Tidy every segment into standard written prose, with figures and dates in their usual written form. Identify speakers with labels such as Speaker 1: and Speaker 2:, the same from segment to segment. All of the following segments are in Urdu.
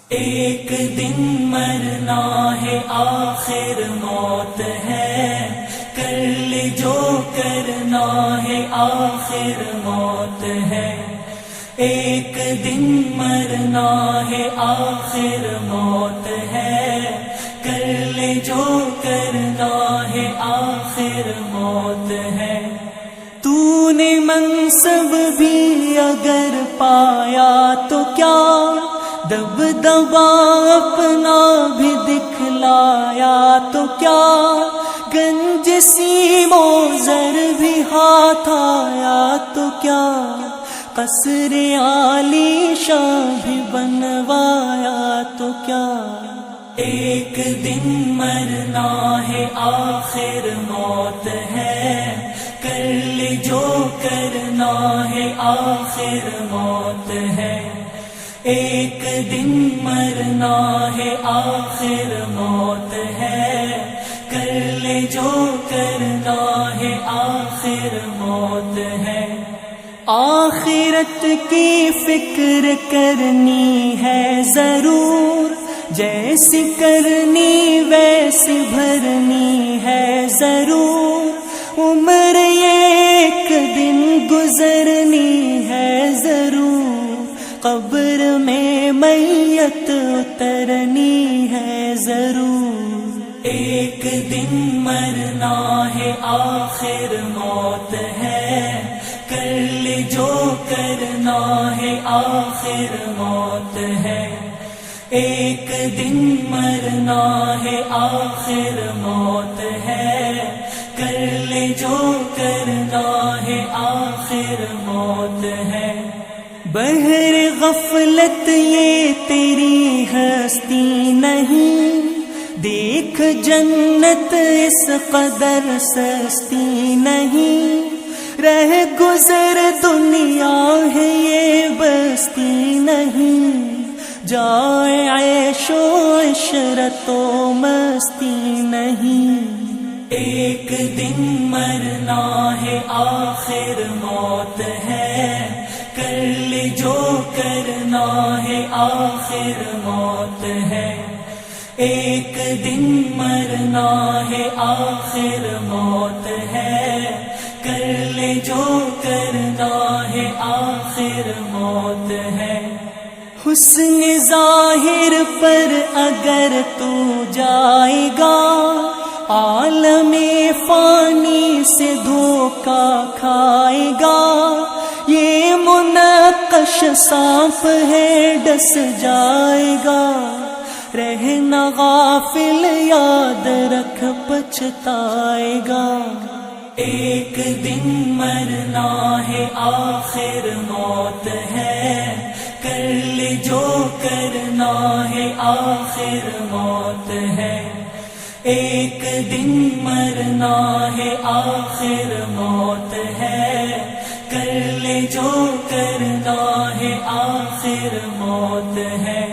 Speaker 1: ایک دن مرنا ہے آخر موت ہے، کر لے جو کرنا ہے آخر موت ہے۔ ایک دن مرنا ہے آخر موت ہے، کر لے جو کرنا ہے آخر موت ہے۔ تو نے منصب بھی اگر پایا تو کیا، دبدبا اپنا بھی دکھلایا تو کیا، گنج سیم و زر بھی ہاتھ آیا تو کیا، قصر عالی شان بھی بنوایا تو کیا۔ ایک دن مرنا ہے آخر موت ہے، کر لے جو کرنا ہے آخر موت ہے۔ ایک دن مرنا ہے آخر موت ہے، کر لے جو کرنا ہے آخر موت ہے۔ آخرت کی فکر کرنی ہے ضرور، جیسی کرنی ویسی بھرنی ہے ضرور، عمر ایک دن گزرنی ہے ضرور، قبر میں میت اترنی ہے ضرور۔ ایک دن مرنا ہے آخر موت ہے، کر لے جو کرنا ہے آخر موت ہے۔ ایک دن مرنا ہے آخر موت ہے، کر لے جو کرنا ہے آخر موت ہے۔ بہر غفلت یہ تیری ہستی نہیں، دیکھ جنت اس قدر سستی نہیں، رہ گزر دنیا ہے یہ بستی نہیں، جائے عیش و عشرت و مستی نہیں۔ ایک دن مرنا ہے آخر موت ہے، کر لے جو کرنا ہے آخر موت ہے۔ ایک دن مرنا ہے آخر موت ہے، کر لے جو کرنا ہے آخر موت ہے۔ حسن ظاہر پر اگر تو جائے گا، عالم فانی سے دھوکا کھائے گا، یہ منقش سانپ ہے ڈس جائے گا، رہنا غافل یاد رکھ پچھتائے گا۔ ایک دن مرنا ہے آخر موت ہے، کر لے جو کرنا ہے آخر موت ہے۔ ایک دن مرنا ہے آخر موت ہے، کر لے جو کرنا ہے آخر موت ہے۔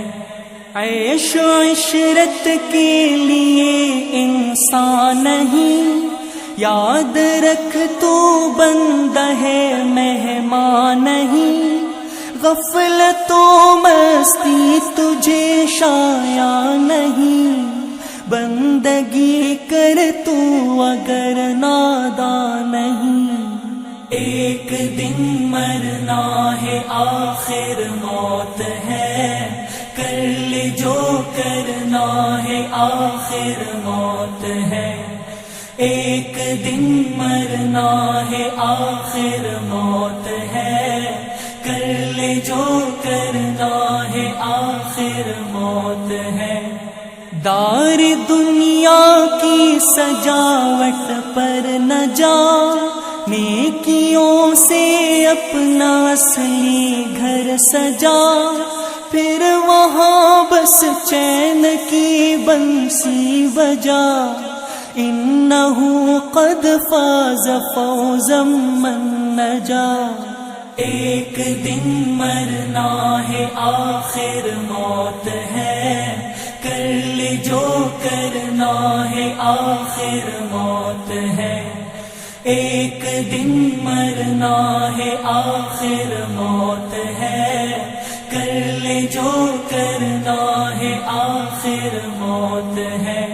Speaker 1: عیش و عشرت کے لیے انسان نہیں، یاد رکھ تو بندہ ہے مہمان نہیں، غفلت و مستی تجھے شایع نہیں، بندگی کر تو اگر نادان نہیں۔ ایک دن مرنا ہے آخر موت ہے، کر لے جو کرنا ہے آخر موت ہے۔ ایک دن مرنا ہے آخر موت ہے، کر لے جو کرنا ہے آخر موت ہے۔ دار دنیا کی سجاوٹ پر نہ جا، نیکیوں سے اپنا اصلی گھر سجا، پھر وہاں بس چین کی بنسی بجا، انہو قد فاز فوزا من نجا۔ ایک دن مرنا ہے آخر موت ہے، کر لے جو کرنا ہے آخر موت ہے۔ ایک دن مرنا ہے آخر موت ہے، کر لے جو کرنا ہے آخر موت ہے